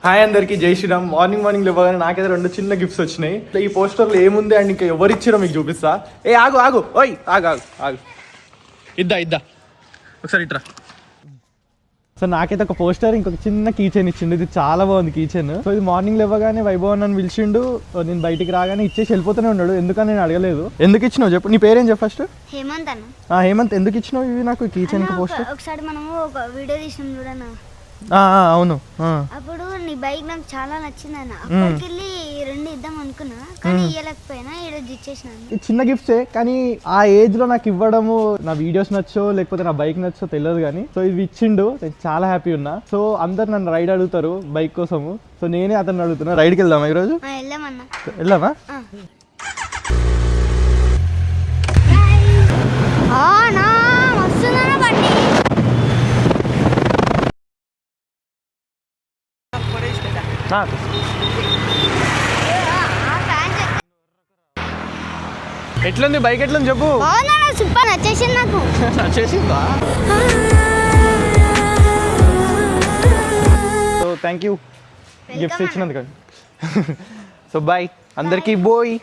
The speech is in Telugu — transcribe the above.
హాయ్ అందరికి జై శ్రీరామ్. మార్నింగ్ లేవగానే నాకైతే 2 చిన్న గిఫ్ట్స్ వచ్చినాయి. ఈ పోస్టర్లో ఏముంది అండ్ ఇంకా ఎవరు ఇచ్చారో మీకు చూపిస్తా. ఆగు ఓయ్ ఆగు ఇద్దా ఒకసారి ఇట్రా. సో నాకైతే ఒక పోస్టర్ ఇంకొక చిన్న కీ చైన్ ఇచ్చిండు. ఇది చాలా బాగుంది కీ చైన్. సో ఇది మార్నింగ్ లేవగానే వైభవ్ నన్ను పిలిచిండు. నేను బయటికి రాగానే ఇచ్చేసి వెళ్ళిపోతూనే ఉన్నాడు. ఎందుకని నేను అడగలేదు. ఎందుకు ఇచ్చినావు చెప్పు. నీ పేరేం చెప్పు ఫస్ట్. హేమంత్ అన్న. హేమంత్ ఎందుకు ఇచ్చినావు ఇవి నాకు కీ చైన్ పోస్టర్? ఒకసారి మనము ఒక వీడియో తీసినాం చూడన్నా. అవును. అప్పుడు నీ బైక్ నాకు చాలా నచ్చింది అన్న. అప్పటికెళ్ళి 2 ఇద్దాం అనుకున్నా కానీ ఇవ్వలేకపోయినా ఈరోజు ఇచ్చేసినాను. చిన్న గిఫ్ట్సే కానీ ఆ ఏజ్ లో నాకు ఇవ్వడము, నా వీడియోస్ నచ్చో లేకపోతే నా బైక్ నచ్చో తెలియదు కానీ సో ఇవి ఇచ్చిండు. నేను చాలా హ్యాపీ ఉన్నా. సో అందరు నన్ను రైడ్ అడుగుతారు బైక్ కోసము. సో నేనే అతను అడుగుతున్నా. రైడ్కి వెళ్దామా ఈరోజు? వెళ్దామా? ఎట్లుంది బైక్? ఎట్లుంది చెప్పు. సూపర్ నచ్చేసింది నాకు. నచ్చేసిందా? సో థ్యాంక్ యూ గిఫ్ట్స్ ఇచ్చినందుకు. సో బాయ్ అందరికీ. బాయ్.